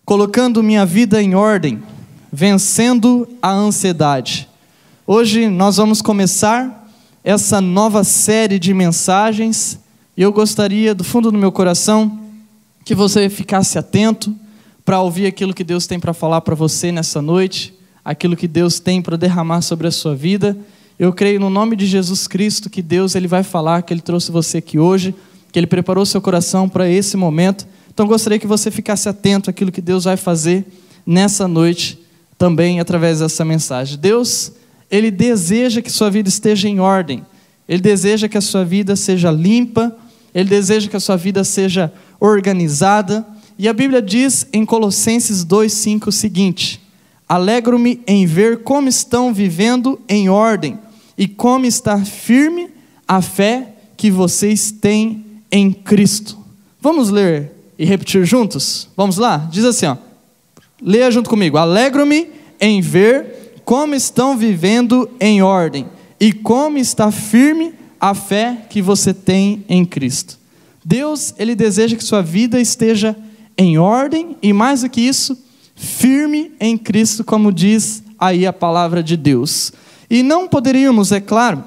colocando minha vida em ordem, vencendo a ansiedade. Hoje nós vamos começar essa nova série de mensagens e eu gostaria, do fundo do meu coração, que você ficasse atento para ouvir aquilo que Deus tem para falar para você nessa noite, aquilo que Deus tem para derramar sobre a sua vida. Eu creio no nome de Jesus Cristo que Deus ele vai falar, que Ele trouxe você aqui hoje, que Ele preparou seu coração para esse momento. Então gostaria que você ficasse atento àquilo que Deus vai fazer nessa noite, também através dessa mensagem. Deus, Ele deseja que sua vida esteja em ordem, Ele deseja que a sua vida seja limpa, Ele deseja que a sua vida seja organizada, e a Bíblia diz em Colossenses 2:5 o seguinte: alegro-me em ver como estão vivendo em ordem, e como está firme a fé que vocês têm em Cristo. Vamos ler e repetir juntos? Vamos lá? Diz assim, ó. Leia junto comigo. Alegro-me em ver como estão vivendo em ordem e como está firme a fé que você tem em Cristo. Deus, Ele deseja que sua vida esteja em ordem e, mais do que isso, firme em Cristo, como diz aí a palavra de Deus. E não poderíamos, é claro,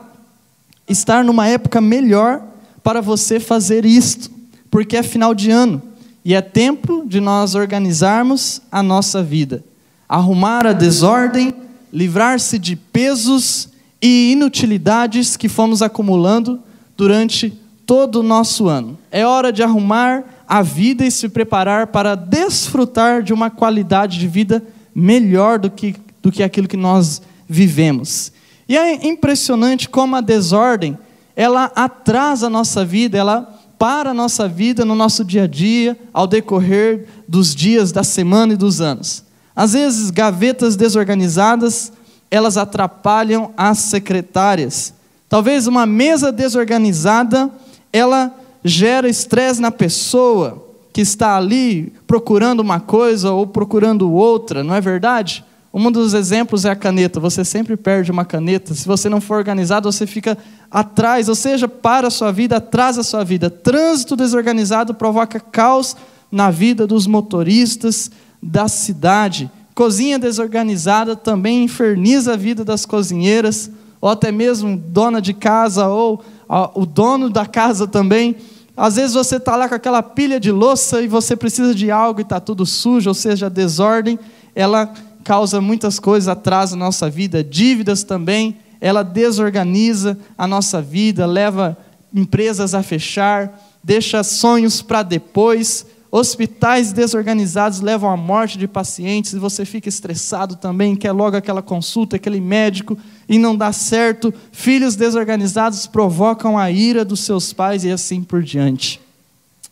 estar numa época melhor para você fazer isto, porque é final de ano. E é tempo de nós organizarmos a nossa vida, arrumar a desordem, livrar-se de pesos e inutilidades que fomos acumulando durante todo o nosso ano. É hora de arrumar a vida e se preparar para desfrutar de uma qualidade de vida melhor do que aquilo que nós vivemos. E é impressionante como a desordem, ela atrasa a nossa vida, ela para a nossa vida no nosso dia a dia, ao decorrer dos dias, da semana e dos anos. Às vezes, gavetas desorganizadas, elas atrapalham as secretárias. Talvez uma mesa desorganizada, ela gera estresse na pessoa que está ali procurando uma coisa ou procurando outra, não é verdade? Um dos exemplos é a caneta. Você sempre perde uma caneta. Se você não for organizado, você fica atrás, ou seja, para a sua vida, atrasa a sua vida. Trânsito desorganizado provoca caos na vida dos motoristas da cidade. Cozinha desorganizada também inferniza a vida das cozinheiras, ou até mesmo dona de casa, ou o dono da casa também. Às vezes você está lá com aquela pilha de louça e você precisa de algo e está tudo sujo, ou seja, a desordem, ela causa muitas coisas, atrasa a nossa vida. Dívidas também, ela desorganiza a nossa vida, leva empresas a fechar, deixa sonhos para depois. Hospitais desorganizados levam à morte de pacientes e você fica estressado também, quer logo aquela consulta, aquele médico e não dá certo. Filhos desorganizados provocam a ira dos seus pais e assim por diante.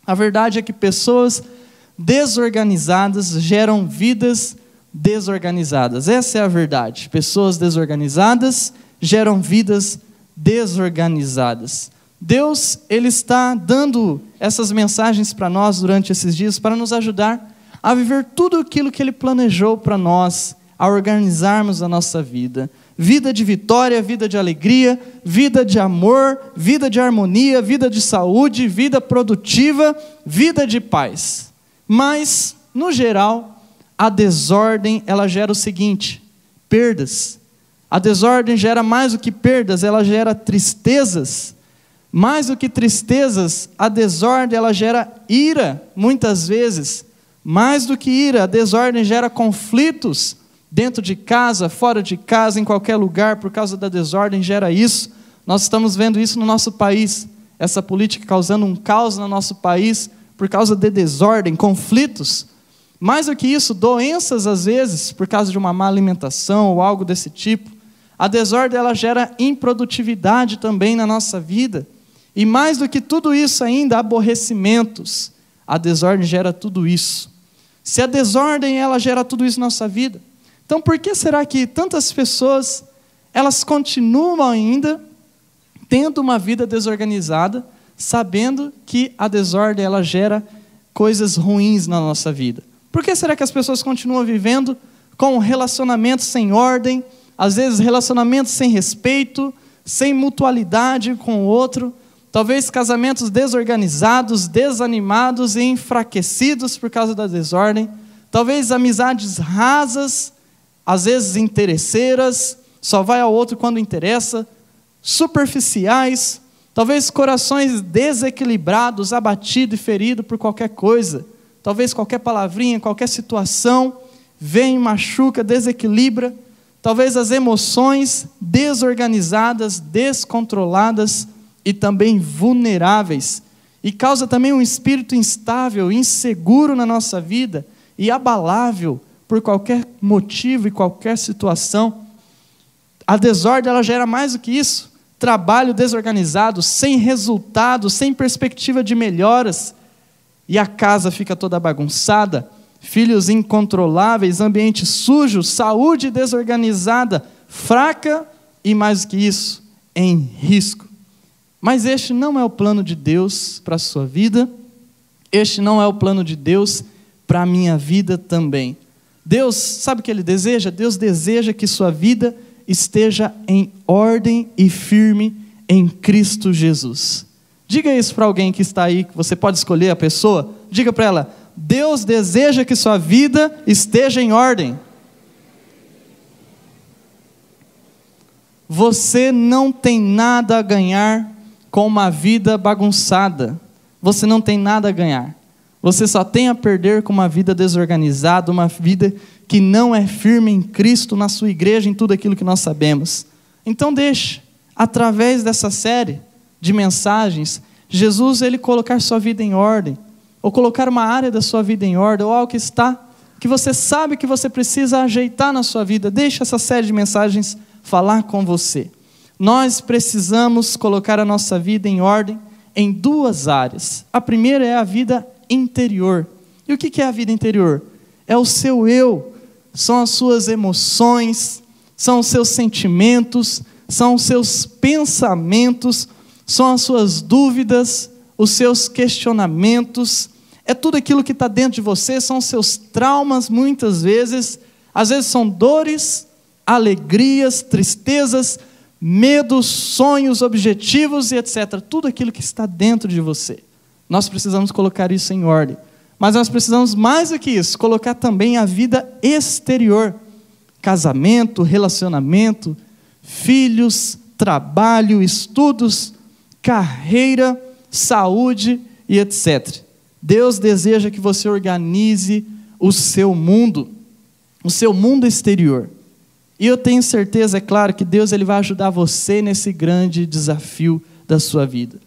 A verdade é que pessoas desorganizadas geram vidas desorganizadas. Essa é a verdade. Pessoas desorganizadas geram vidas desorganizadas. Deus, Ele está dando essas mensagens para nós durante esses dias para nos ajudar a viver tudo aquilo que Ele planejou para nós, a organizarmos a nossa vida. Vida de vitória, vida de alegria, vida de amor, vida de harmonia, vida de saúde, vida produtiva, vida de paz. Mas, no geral, a desordem, ela gera o seguinte: perdas. A desordem gera mais do que perdas, ela gera tristezas. Mais do que tristezas, a desordem, ela gera ira, muitas vezes. Mais do que ira, a desordem gera conflitos dentro de casa, fora de casa, em qualquer lugar, por causa da desordem, gera isso. Nós estamos vendo isso no nosso país, essa política causando um caos no nosso país, por causa de desordem, conflitos. Mais do que isso, doenças às vezes, por causa de uma má alimentação ou algo desse tipo. A desordem, ela gera improdutividade também na nossa vida. E mais do que tudo isso ainda, aborrecimentos. A desordem gera tudo isso. Se a desordem, ela gera tudo isso na nossa vida, então por que será que tantas pessoas, elas continuam ainda tendo uma vida desorganizada, sabendo que a desordem, ela gera coisas ruins na nossa vida? Por que será que as pessoas continuam vivendo com relacionamentos sem ordem, às vezes relacionamentos sem respeito, sem mutualidade com o outro, talvez casamentos desorganizados, desanimados e enfraquecidos por causa da desordem, talvez amizades rasas, às vezes interesseiras, só vai ao outro quando interessa, superficiais, talvez corações desequilibrados, abatidos e feridos por qualquer coisa, talvez qualquer palavrinha, qualquer situação, vem, machuca, desequilibra, talvez as emoções desorganizadas, descontroladas e também vulneráveis, e causa também um espírito instável, inseguro na nossa vida e abalável por qualquer motivo e qualquer situação. A desordem, ela gera mais do que isso: trabalho desorganizado, sem resultado, sem perspectiva de melhoras, e a casa fica toda bagunçada, filhos incontroláveis, ambiente sujo, saúde desorganizada, fraca e, mais do que isso, em risco. Mas este não é o plano de Deus para a sua vida, este não é o plano de Deus para a minha vida também. Deus, sabe o que Ele deseja? Deus deseja que sua vida esteja em ordem e firme em Cristo Jesus. Diga isso para alguém que está aí, que você pode escolher a pessoa. Diga para ela: Deus deseja que sua vida esteja em ordem. Você não tem nada a ganhar com uma vida bagunçada. Você não tem nada a ganhar. Você só tem a perder com uma vida desorganizada, uma vida que não é firme em Cristo, na sua igreja, em tudo aquilo que nós sabemos. Então deixe, através dessa série de mensagens, Jesus, Ele colocar sua vida em ordem, ou colocar uma área da sua vida em ordem, ou algo que você sabe que você precisa ajeitar na sua vida. Deixe essa série de mensagens falar com você. Nós precisamos colocar a nossa vida em ordem em duas áreas. A primeira é a vida interior. E o que é a vida interior? É o seu eu, são as suas emoções, são os seus sentimentos, são os seus pensamentos, são as suas dúvidas, os seus questionamentos, é tudo aquilo que está dentro de você, são os seus traumas muitas vezes, às vezes são dores, alegrias, tristezas, medos, sonhos, objetivos e etc. Tudo aquilo que está dentro de você. Nós precisamos colocar isso em ordem. Mas nós precisamos mais do que isso, colocar também a vida exterior. Casamento, relacionamento, filhos, trabalho, estudos, carreira, saúde e etc. Deus deseja que você organize o seu mundo exterior. E eu tenho certeza, é claro, que Deus ele vai ajudar você nesse grande desafio da sua vida.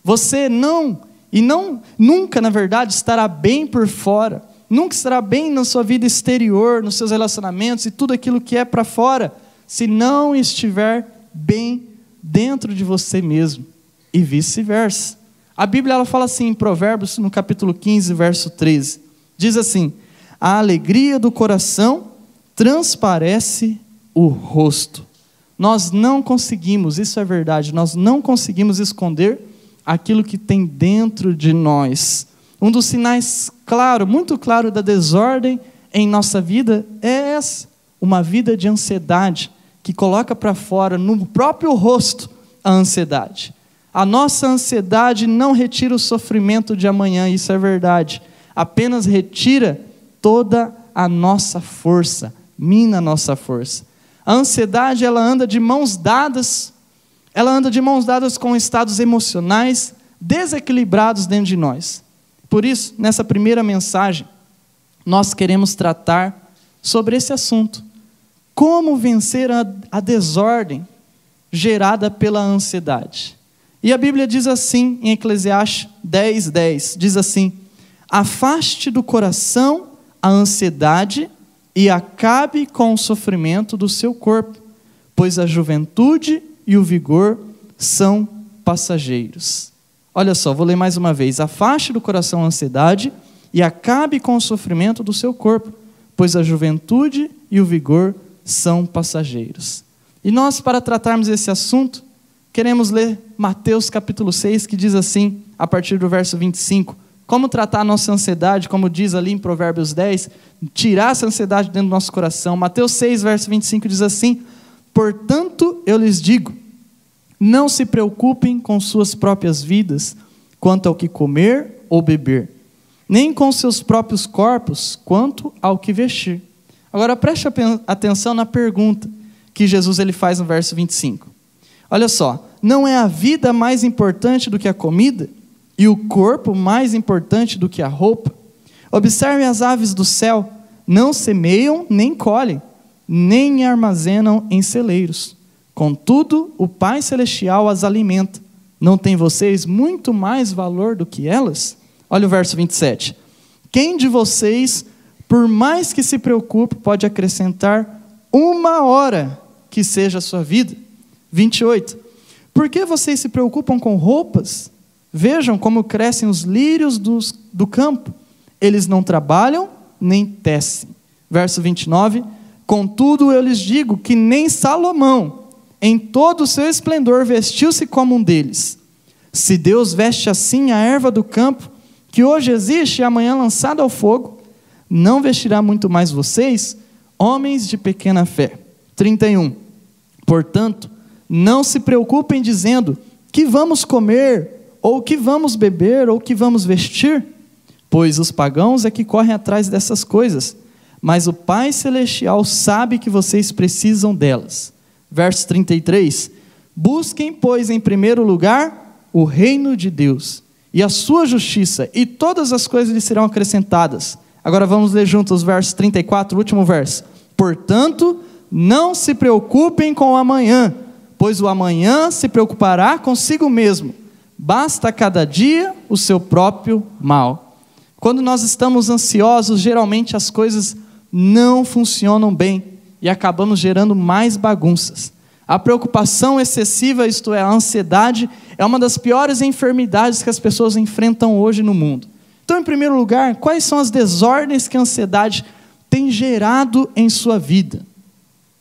Você nunca, na verdade, estará bem por fora, nunca estará bem na sua vida exterior, nos seus relacionamentos e tudo aquilo que é para fora, se não estiver bem dentro de você mesmo, e vice-versa. A Bíblia ela fala assim em Provérbios, no capítulo 15, verso 13, diz assim: a alegria do coração transparece o rosto. Nós não conseguimos, isso é verdade, nós não conseguimos esconder aquilo que tem dentro de nós. Um dos sinais muito claro da desordem em nossa vida é essa, uma vida de ansiedade, que coloca para fora, no próprio rosto, a ansiedade. A nossa ansiedade não retira o sofrimento de amanhã, isso é verdade, apenas retira toda a nossa força, mina a nossa força. A ansiedade, ela anda de mãos dadas com estados emocionais desequilibrados dentro de nós. Por isso, nessa primeira mensagem, nós queremos tratar sobre esse assunto. Como vencer a desordem gerada pela ansiedade. E a Bíblia diz assim, em Eclesiastes 10:10, diz assim: afaste do coração a ansiedade e acabe com o sofrimento do seu corpo, pois a juventude e o vigor são passageiros. Olha só, vou ler mais uma vez. Afaste do coração a ansiedade e acabe com o sofrimento do seu corpo, pois a juventude e o vigor são passageiros. E nós, para tratarmos esse assunto, queremos ler Mateus capítulo 6, que diz assim, a partir do verso 25, como tratar a nossa ansiedade, como diz ali em Provérbios 10, tirar essa ansiedade dentro do nosso coração. Mateus 6, verso 25 diz assim: portanto, eu lhes digo, não se preocupem com suas próprias vidas, quanto ao que comer ou beber, nem com seus próprios corpos, quanto ao que vestir. Agora preste atenção na pergunta que Jesus ele faz no verso 25. Olha só, não é a vida mais importante do que a comida, e o corpo mais importante do que a roupa? Observe as aves do céu, não semeiam nem colhem, nem armazenam em celeiros. Contudo, o Pai Celestial as alimenta. Não tem vocês muito mais valor do que elas? Olha o verso 27. Quem de vocês, por mais que se preocupe, pode acrescentar uma hora que seja a sua vida? 28. Por que vocês se preocupam com roupas? Vejam como crescem os lírios do campo. Eles não trabalham, nem tecem. Verso 29. Contudo, eu lhes digo que nem Salomão, em todo o seu esplendor, vestiu-se como um deles. Se Deus veste assim a erva do campo, que hoje existe e amanhã lançada ao fogo, não vestirá muito mais vocês, homens de pequena fé. 31. Portanto, não se preocupem dizendo, que vamos comer, ou que vamos beber, ou que vamos vestir? Pois os pagãos é que correm atrás dessas coisas, mas o Pai Celestial sabe que vocês precisam delas. Verso 33. Busquem, pois, em primeiro lugar, o reino de Deus, e a sua justiça, e todas as coisas lhe serão acrescentadas. Agora vamos ler juntos os versos 34, o último verso. Portanto, não se preocupem com o amanhã, pois o amanhã se preocupará consigo mesmo. Basta a cada dia o seu próprio mal. Quando nós estamos ansiosos, geralmente as coisas não funcionam bem e acabamos gerando mais bagunças. A preocupação excessiva, isto é, a ansiedade, é uma das piores enfermidades que as pessoas enfrentam hoje no mundo. Então, em primeiro lugar, quais são as desordens que a ansiedade tem gerado em sua vida?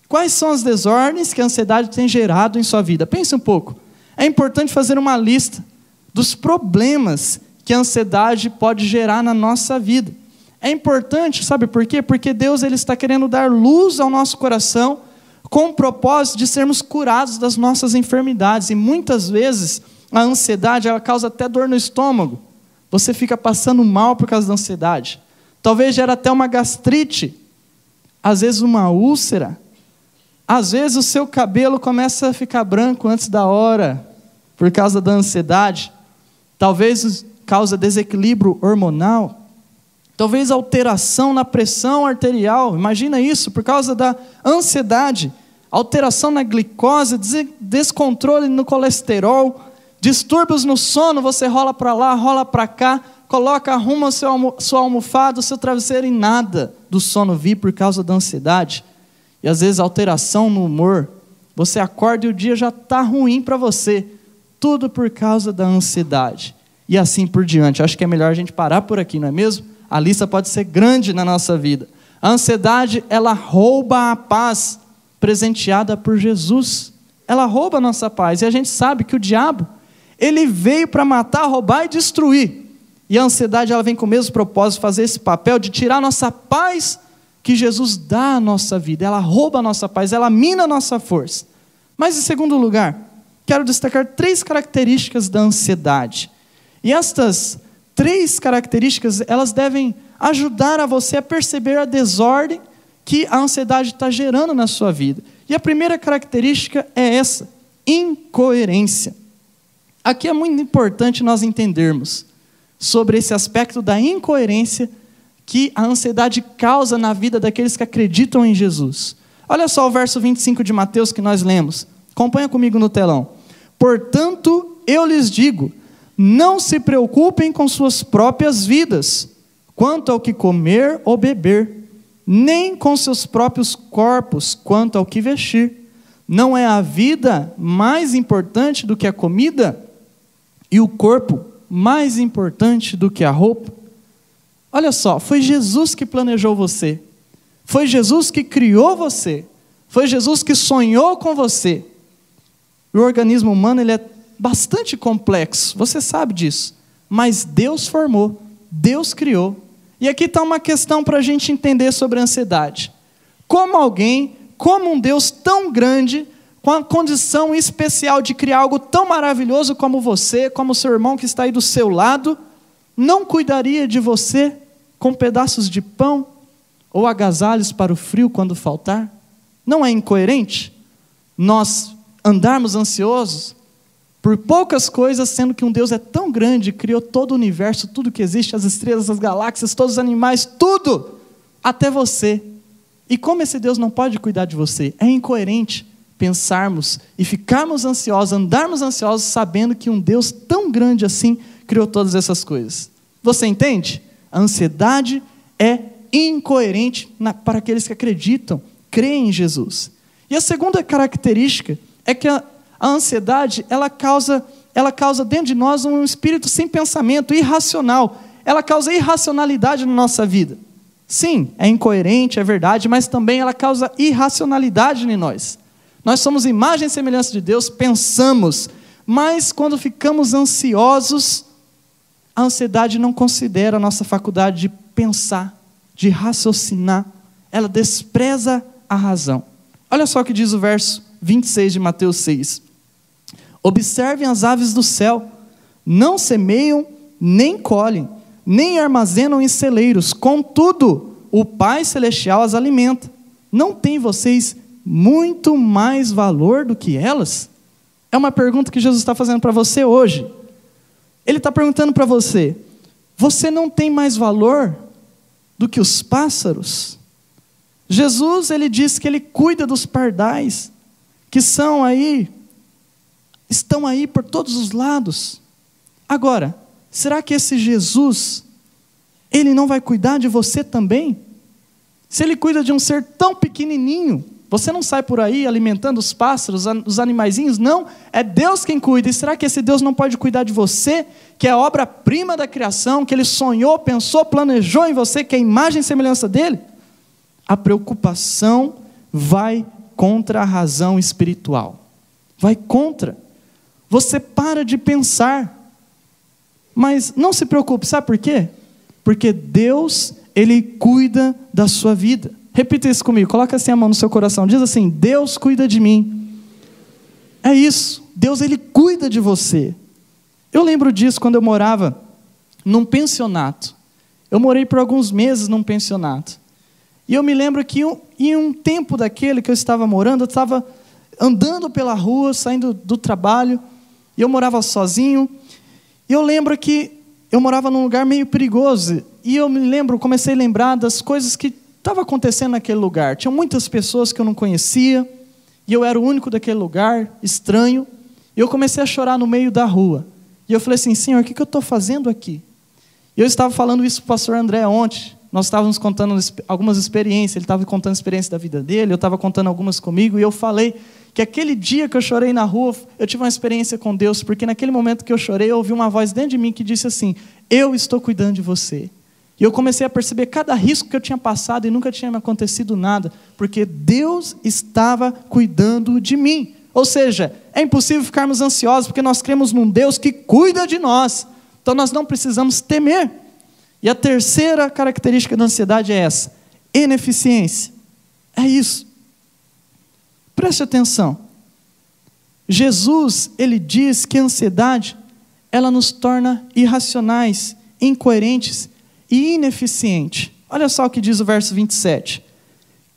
Quais são as desordens que a ansiedade tem gerado em sua vida? Pense um pouco. É importante fazer uma lista dos problemas que a ansiedade pode gerar na nossa vida. É importante, sabe por quê? Porque Deus ele está querendo dar luz ao nosso coração com o propósito de sermos curados das nossas enfermidades. E muitas vezes a ansiedade ela causa até dor no estômago. Você fica passando mal por causa da ansiedade. Talvez gere até uma gastrite, às vezes uma úlcera. Às vezes o seu cabelo começa a ficar branco antes da hora, por causa da ansiedade. Talvez causa desequilíbrio hormonal. Talvez alteração na pressão arterial. Imagina isso, por causa da ansiedade. Alteração na glicose, descontrole no colesterol, distúrbios no sono, você rola para lá, rola para cá, arruma sua almofada, o seu travesseiro e nada do sono vir por causa da ansiedade. E às vezes alteração no humor, você acorda e o dia já está ruim para você, tudo por causa da ansiedade. E assim por diante. Acho que é melhor a gente parar por aqui, não é mesmo? A lista pode ser grande na nossa vida. A ansiedade, ela rouba a paz presenteada por Jesus. Ela rouba a nossa paz. E a gente sabe que o diabo, ele veio para matar, roubar e destruir. E a ansiedade, ela vem com o mesmo propósito, fazer esse papel de tirar a nossa paz que Jesus dá à nossa vida. Ela rouba a nossa paz, ela mina a nossa força. Mas em segundo lugar, quero destacar 3 características da ansiedade. E estas 3 características, elas devem ajudar a você a perceber a desordem que a ansiedade está gerando na sua vida. E a primeira característica é essa, incoerência. Aqui é muito importante nós entendermos sobre esse aspecto da incoerência que a ansiedade causa na vida daqueles que acreditam em Jesus. Olha só o verso 25 de Mateus que nós lemos. Acompanha comigo no telão. Portanto, eu lhes digo, não se preocupem com suas próprias vidas, quanto ao que comer ou beber, nem com seus próprios corpos, quanto ao que vestir. Não é a vida mais importante do que a comida, e o corpo mais importante do que a roupa? Olha só, foi Jesus que planejou você, foi Jesus que criou você, foi Jesus que sonhou com você. O organismo humano ele é bastante complexo, você sabe disso, mas Deus formou, Deus criou. E aqui está uma questão para a gente entender sobre a ansiedade. Como um Deus tão grande, com a condição especial de criar algo tão maravilhoso como você, como o seu irmão que está aí do seu lado, não cuidaria de você com pedaços de pão ou agasalhos para o frio quando faltar? Não é incoerente nós andarmos ansiosos por poucas coisas, sendo que um Deus é tão grande, criou todo o universo, tudo que existe, as estrelas, as galáxias, todos os animais, tudo, até você. E como esse Deus não pode cuidar de você? É incoerente pensarmos e ficarmos ansiosos, andarmos ansiosos, sabendo que um Deus tão grande assim criou todas essas coisas. Você entende? A ansiedade é incoerente para aqueles que acreditam, creem em Jesus. E a segunda característica é que a ansiedade, ela causa dentro de nós um espírito sem pensamento, irracional. Ela causa irracionalidade na nossa vida. Sim, é incoerente, é verdade, mas também ela causa irracionalidade em nós. Nós somos imagem e semelhança de Deus, pensamos, mas quando ficamos ansiosos, a ansiedade não considera a nossa faculdade de pensar, de raciocinar. Ela despreza a razão. Olha só o que diz o verso 26 de Mateus 6. Observem as aves do céu, não semeiam, nem colhem, nem armazenam em celeiros, contudo, o Pai Celestial as alimenta. Não tem vocês muito mais valor do que elas? É uma pergunta que Jesus está fazendo para você hoje. Ele está perguntando para você, você não tem mais valor do que os pássaros? Jesus, ele diz que ele cuida dos pardais, que estão aí por todos os lados. Agora, será que esse Jesus, ele não vai cuidar de você também? Se ele cuida de um ser tão pequenininho, você não sai por aí alimentando os pássaros, os animaizinhos, não, é Deus quem cuida. E será que esse Deus não pode cuidar de você, que é a obra-prima da criação, que ele sonhou, pensou, planejou em você, que é a imagem e semelhança dele? A preocupação vai contra a razão espiritual, vai contra. Você para de pensar, mas não se preocupe, sabe por quê? Porque Deus, ele cuida da sua vida. Repita isso comigo, coloca assim a mão no seu coração, diz assim, Deus cuida de mim. É isso, Deus, ele cuida de você. Eu lembro disso quando eu morava num pensionato. Eu morei por alguns meses num pensionato. E eu me lembro que em um tempo daquele que eu estava morando, eu estava andando pela rua, saindo do trabalho, e eu morava sozinho. E eu lembro que eu morava num lugar meio perigoso. E eu comecei a lembrar das coisas que estavam acontecendo naquele lugar. Tinha muitas pessoas que eu não conhecia, e eu era o único daquele lugar, estranho. E eu comecei a chorar no meio da rua. E eu falei assim, Senhor, o que eu estou fazendo aqui? E eu estava falando isso para o pastor André ontem. Nós estávamos contando algumas experiências, ele estava contando a experiência da vida dele, eu estava contando algumas comigo, e eu falei que aquele dia que eu chorei na rua, eu tive uma experiência com Deus, porque naquele momento que eu chorei, eu ouvi uma voz dentro de mim que disse assim, eu estou cuidando de você. E eu comecei a perceber cada risco que eu tinha passado e nunca tinha me acontecido nada, porque Deus estava cuidando de mim. Ou seja, é impossível ficarmos ansiosos, porque nós cremos num Deus que cuida de nós. Então nós não precisamos temer. E a terceira característica da ansiedade é essa, ineficiência. É isso. Preste atenção. Jesus, ele diz que a ansiedade, ela nos torna irracionais, incoerentes e ineficientes. Olha só o que diz o verso 27.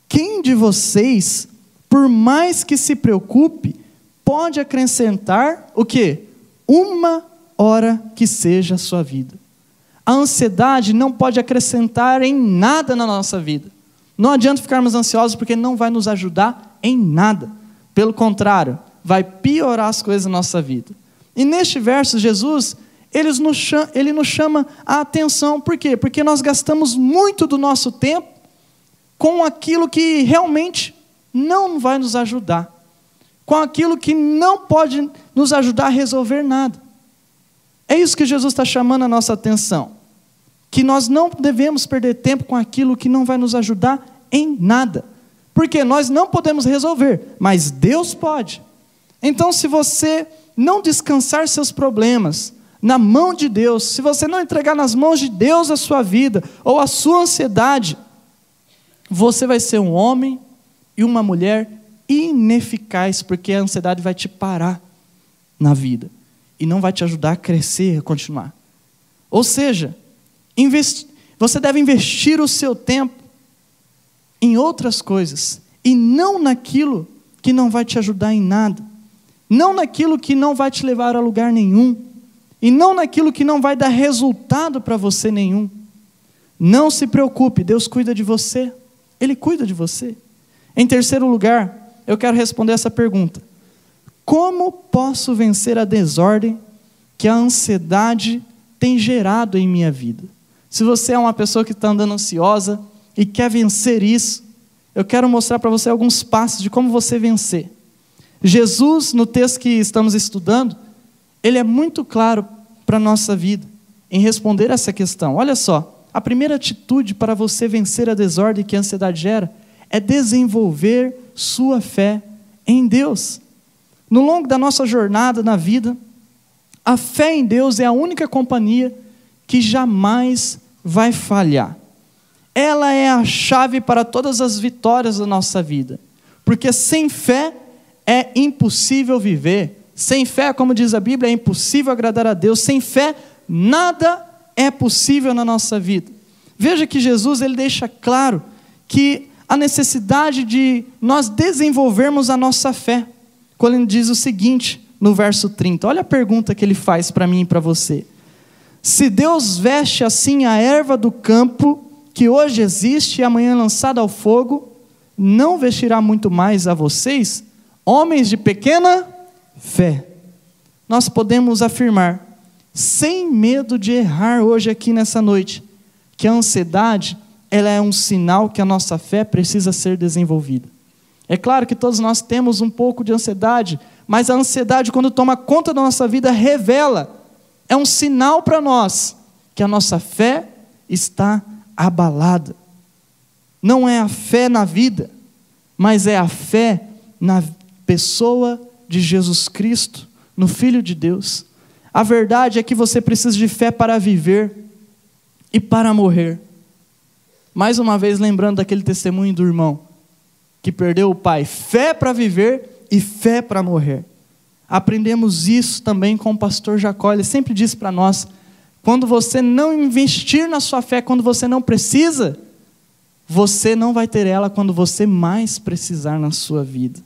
Quem de vocês, por mais que se preocupe, pode acrescentar o quê? Uma hora que seja a sua vida. A ansiedade não pode acrescentar em nada na nossa vida. Não adianta ficarmos ansiosos porque não vai nos ajudar em nada. Pelo contrário, vai piorar as coisas na nossa vida. E neste verso, Jesus, ele nos chama a atenção. Por quê? Porque nós gastamos muito do nosso tempo com aquilo que realmente não vai nos ajudar. Com aquilo que não pode nos ajudar a resolver nada. É isso que Jesus está chamando a nossa atenção. Que nós não devemos perder tempo com aquilo que não vai nos ajudar em nada. Porque nós não podemos resolver, mas Deus pode. Então, se você não descansar seus problemas na mão de Deus, se você não entregar nas mãos de Deus a sua vida, ou a sua ansiedade, você vai ser um homem e uma mulher ineficaz, porque a ansiedade vai te parar na vida. E não vai te ajudar a crescer, a continuar. Ou seja, você deve investir o seu tempo em outras coisas, e não naquilo que não vai te ajudar em nada, não naquilo que não vai te levar a lugar nenhum, e não naquilo que não vai dar resultado para você nenhum. Não se preocupe, Deus cuida de você, Ele cuida de você. Em terceiro lugar, eu quero responder essa pergunta: como posso vencer a desordem que a ansiedade tem gerado em minha vida? Se você é uma pessoa que está andando ansiosa e quer vencer isso, eu quero mostrar para você alguns passos de como você vencer. Jesus, no texto que estamos estudando, ele é muito claro para a nossa vida em responder essa questão. Olha só, a primeira atitude para você vencer a desordem que a ansiedade gera é desenvolver sua fé em Deus. No longo da nossa jornada na vida, a fé em Deus é a única companhia que jamais vai falhar. Ela é a chave para todas as vitórias da nossa vida, porque sem fé é impossível viver. Sem fé, como diz a Bíblia, é impossível agradar a Deus. Sem fé, nada é possível na nossa vida. Veja que Jesus, ele deixa claro que a necessidade de nós desenvolvermos a nossa fé, quando ele diz o seguinte, no verso 30, olha a pergunta que ele faz para mim e para você: se Deus veste assim a erva do campo, que hoje existe e amanhã é lançada ao fogo, não vestirá muito mais a vocês, homens de pequena fé? Nós podemos afirmar, sem medo de errar hoje aqui nessa noite, que a ansiedade, ela é um sinal que a nossa fé precisa ser desenvolvida. É claro que todos nós temos um pouco de ansiedade, mas a ansiedade, quando toma conta da nossa vida, revela, é um sinal para nós que a nossa fé está abalada. Não é a fé na vida, mas é a fé na pessoa de Jesus Cristo, no Filho de Deus. A verdade é que você precisa de fé para viver e para morrer. Mais uma vez lembrando daquele testemunho do irmão que perdeu o pai: fé para viver e fé para morrer. Aprendemos isso também com o pastor Jacó. Ele sempre disse para nós: quando você não investir na sua fé, quando você não precisa, você não vai ter ela quando você mais precisar na sua vida.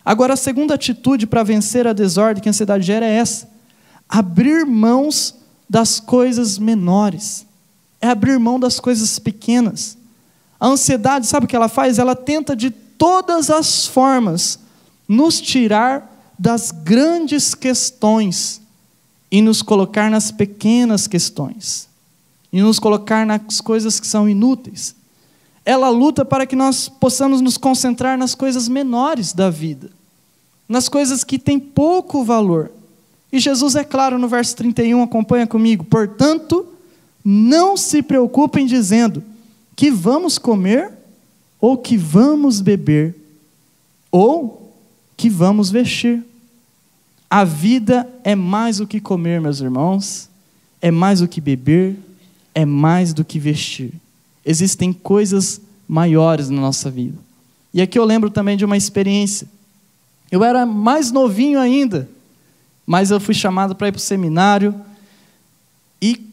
Agora, a segunda atitude para vencer a desordem que a ansiedade gera é essa: abrir mãos das coisas menores. É abrir mão das coisas pequenas. A ansiedade, sabe o que ela faz? Ela tenta de todas as formas nos tirar das grandes questões e nos colocar nas pequenas questões, e nos colocar nas coisas que são inúteis. Ela luta para que nós possamos nos concentrar nas coisas menores da vida, nas coisas que têm pouco valor. E Jesus é claro no verso 31, acompanha comigo: portanto, não se preocupem dizendo que vamos comer, ou que vamos beber, ou que vamos vestir. A vida é mais do que comer, meus irmãos, é mais do que beber, é mais do que vestir. Existem coisas maiores na nossa vida. E aqui eu lembro também de uma experiência. Eu era mais novinho ainda, mas eu fui chamado para ir para o seminário, e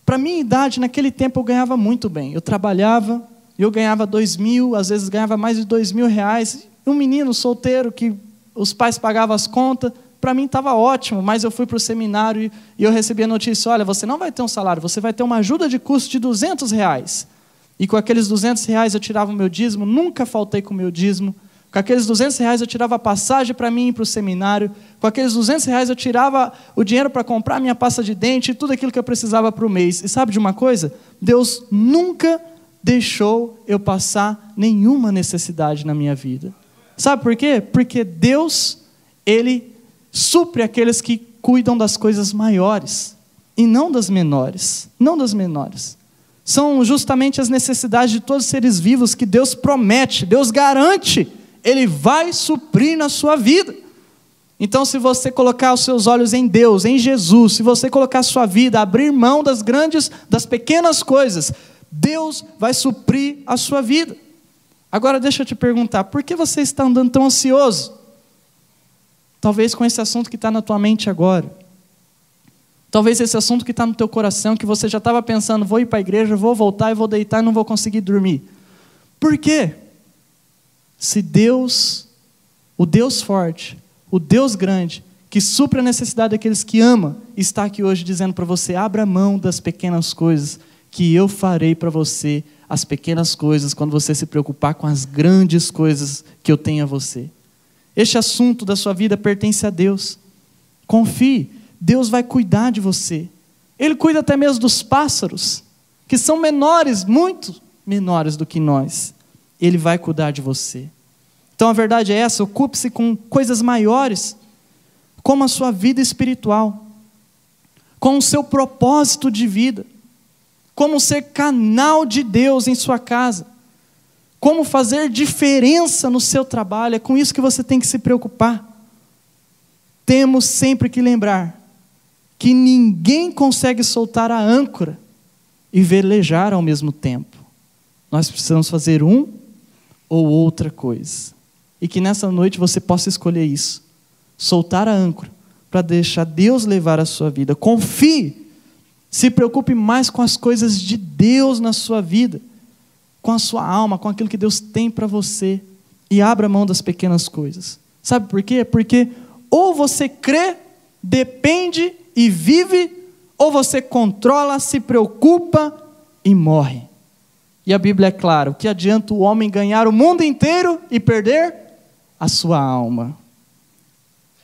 para minha idade, naquele tempo eu ganhava muito bem. Eu trabalhava, eu ganhava 2.000, às vezes ganhava mais de R$2.000. Um menino solteiro que os pais pagavam as contas, para mim estava ótimo, mas eu fui para o seminário e eu recebi a notícia: olha, você não vai ter um salário, você vai ter uma ajuda de custo de R$200. E com aqueles R$200 eu tirava o meu dízimo, nunca faltei com o meu dízimo. Com aqueles R$200 eu tirava a passagem para mim ir para o seminário. Com aqueles R$200 eu tirava o dinheiro para comprar minha pasta de dente e tudo aquilo que eu precisava para o mês. E sabe de uma coisa? Deus nunca deixou eu passar nenhuma necessidade na minha vida. Sabe por quê? Porque Deus, Ele supre aqueles que cuidam das coisas maiores e não das menores. Não das menores. São justamente as necessidades de todos os seres vivos que Deus promete, Deus garante, Ele vai suprir na sua vida. Então, se você colocar os seus olhos em Deus, em Jesus, se você colocar a sua vida, abrir mão das grandes, das pequenas coisas, Deus vai suprir a sua vida. Agora deixa eu te perguntar, por que você está andando tão ansioso? Talvez com esse assunto que está na tua mente agora. Talvez esse assunto que está no teu coração, que você já estava pensando, vou ir para a igreja, vou voltar e vou deitar e não vou conseguir dormir. Por quê? Se Deus, o Deus forte, o Deus grande, que supre a necessidade daqueles que ama, está aqui hoje dizendo para você, abra mão das pequenas coisas, que eu farei para você as pequenas coisas, quando você se preocupar com as grandes coisas que eu tenho a você. Este assunto da sua vida pertence a Deus. Confie, Deus vai cuidar de você. Ele cuida até mesmo dos pássaros, que são menores, muito menores do que nós. Ele vai cuidar de você. Então a verdade é essa, ocupe-se com coisas maiores, como a sua vida espiritual, com o seu propósito de vida, como ser canal de Deus em sua casa, como fazer diferença no seu trabalho. É com isso que você tem que se preocupar. Temos sempre que lembrar que ninguém consegue soltar a âncora e velejar ao mesmo tempo. Nós precisamos fazer um ou outra coisa. E que nessa noite você possa escolher isso. Soltar a âncora para deixar Deus levar a sua vida. Confie. Se preocupe mais com as coisas de Deus na sua vida, com a sua alma, com aquilo que Deus tem para você, e abra mão das pequenas coisas. Sabe por quê? Porque ou você crê, depende e vive, ou você controla, se preocupa e morre. E a Bíblia é clara, o que adianta o homem ganhar o mundo inteiro e perder a sua alma?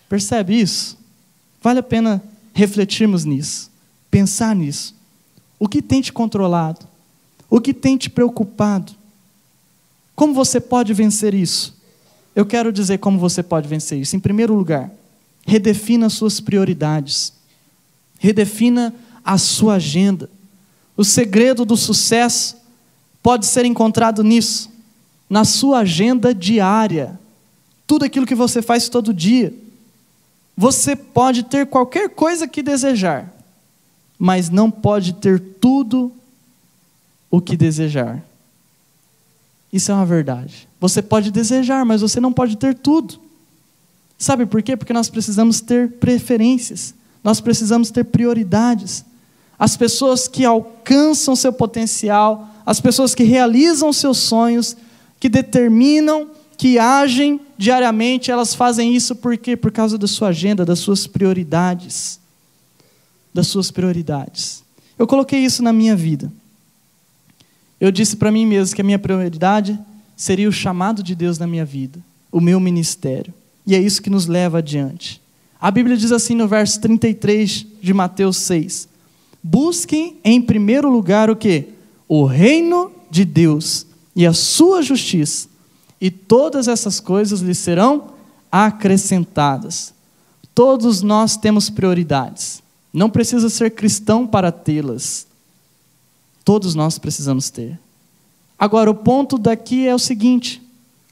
Percebe isso? Vale a pena refletirmos nisso. Pensar nisso. O que tem te controlado? O que tem te preocupado? Como você pode vencer isso? Eu quero dizer como você pode vencer isso. Em primeiro lugar, redefina as suas prioridades. Redefina a sua agenda. O segredo do sucesso pode ser encontrado nisso, na sua agenda diária. Tudo aquilo que você faz todo dia. Você pode ter qualquer coisa que desejar, mas não pode ter tudo o que desejar. Isso é uma verdade. Você pode desejar, mas você não pode ter tudo. Sabe por quê? Porque nós precisamos ter preferências, nós precisamos ter prioridades. As pessoas que alcançam seu potencial, as pessoas que realizam seus sonhos, que determinam, que agem diariamente, elas fazem isso por quê? Por causa da sua agenda, das suas prioridades. Das suas prioridades. Eu coloquei isso na minha vida. Eu disse para mim mesmo que a minha prioridade seria o chamado de Deus na minha vida, o meu ministério. E é isso que nos leva adiante. A Bíblia diz assim no verso 33 de Mateus 6. Busquem em primeiro lugar o quê? O reino de Deus e a sua justiça. E todas essas coisas lhes serão acrescentadas. Todos nós temos prioridades. Não precisa ser cristão para tê-las. Todos nós precisamos ter. Agora, o ponto daqui é o seguinte: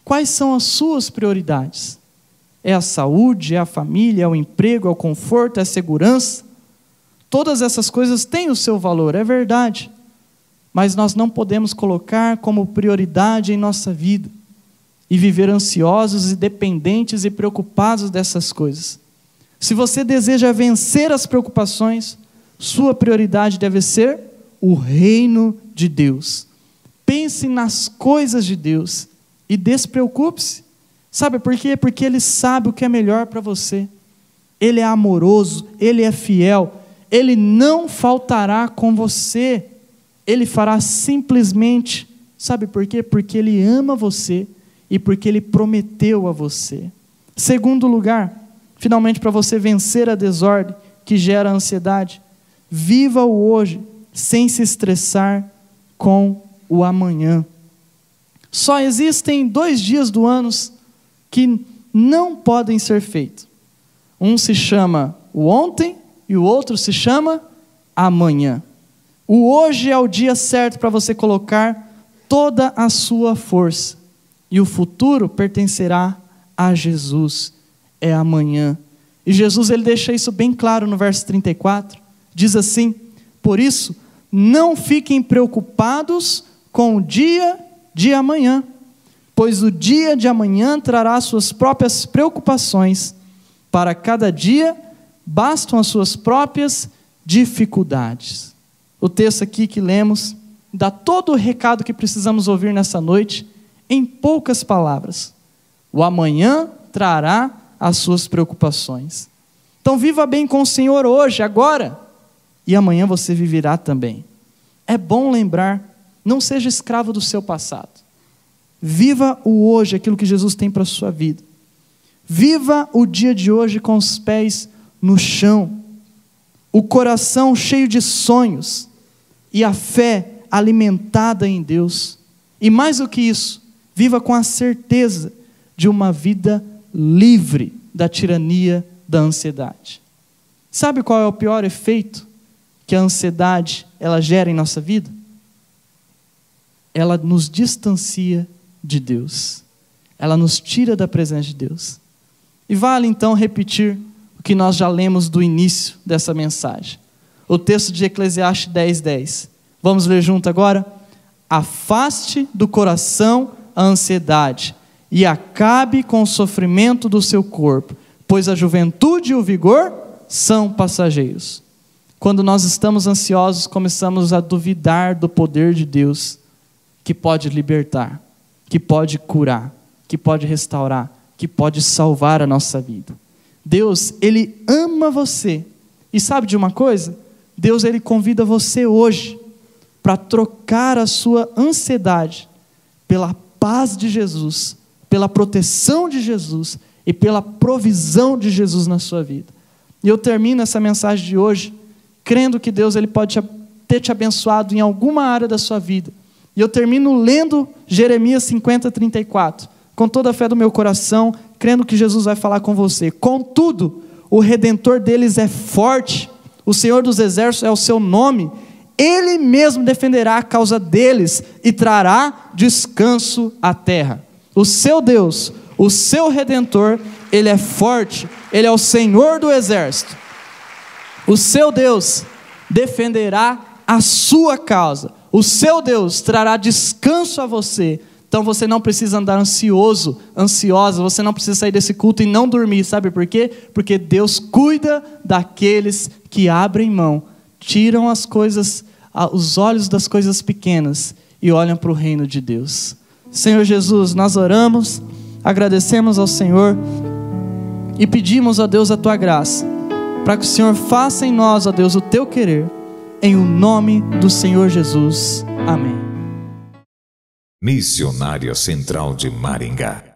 quais são as suas prioridades? É a saúde, é a família, é o emprego, é o conforto, é a segurança? Todas essas coisas têm o seu valor, é verdade. Mas nós não podemos colocar como prioridade em nossa vida e viver ansiosos e dependentes e preocupados dessas coisas. Se você deseja vencer as preocupações, sua prioridade deve ser o reino de Deus. Pense nas coisas de Deus e despreocupe-se. Sabe por quê? Porque Ele sabe o que é melhor para você. Ele é amoroso, Ele é fiel, Ele não faltará com você. Ele fará simplesmente, sabe por quê? Porque Ele ama você e porque Ele prometeu a você. Segundo lugar, finalmente, para você vencer a desordem que gera ansiedade, viva o hoje sem se estressar com o amanhã. Só existem 2 dias do ano que não podem ser feitos. Um se chama o ontem e o outro se chama amanhã. O hoje é o dia certo para você colocar toda a sua força. E o futuro pertencerá a Jesus. É amanhã. E Jesus ele deixa isso bem claro no verso 34. Diz assim: por isso, não fiquem preocupados com o dia de amanhã, pois o dia de amanhã trará suas próprias preocupações. Para cada dia bastam as suas próprias dificuldades. O texto aqui que lemos dá todo o recado que precisamos ouvir nessa noite em poucas palavras. O amanhã trará as suas preocupações. Então viva bem com o Senhor hoje, agora, e amanhã você viverá também. É bom lembrar, não seja escravo do seu passado. Viva o hoje, aquilo que Jesus tem para a sua vida. Viva o dia de hoje com os pés no chão, o coração cheio de sonhos e a fé alimentada em Deus. E mais do que isso, viva com a certeza de uma vida livre da tirania da ansiedade. Sabe qual é o pior efeito que a ansiedade ela gera em nossa vida? Ela nos distancia de Deus. Ela nos tira da presença de Deus. E vale então repetir o que nós já lemos do início dessa mensagem. O texto de Eclesiastes 10:10. Vamos ler junto agora? Afaste do coração a ansiedade e acabe com o sofrimento do seu corpo, pois a juventude e o vigor são passageiros. Quando nós estamos ansiosos, começamos a duvidar do poder de Deus, que pode libertar, que pode curar, que pode restaurar, que pode salvar a nossa vida. Deus, Ele ama você. E sabe de uma coisa? Deus, Ele convida você hoje para trocar a sua ansiedade pela paz de Jesus, pela proteção de Jesus e pela provisão de Jesus na sua vida. E eu termino essa mensagem de hoje crendo que Deus Ele pode ter te abençoado em alguma área da sua vida. E eu termino lendo Jeremias 50:34, com toda a fé do meu coração, crendo que Jesus vai falar com você. Contudo, o Redentor deles é forte, o Senhor dos Exércitos é o seu nome, Ele mesmo defenderá a causa deles e trará descanso à terra. O seu Deus, o seu Redentor, Ele é forte, Ele é o Senhor do Exército. O seu Deus defenderá a sua causa. O seu Deus trará descanso a você. Então você não precisa andar ansioso, ansiosa, você não precisa sair desse culto e não dormir. Sabe por quê? Porque Deus cuida daqueles que abrem mão, tiram as coisas, os olhos das coisas pequenas e olham para o reino de Deus. Senhor Jesus, nós oramos, agradecemos ao Senhor e pedimos a Deus a Tua graça, para que o Senhor faça em nós, ó Deus, o Teu querer, em o nome do Senhor Jesus. Amém. Missionária Central de Maringá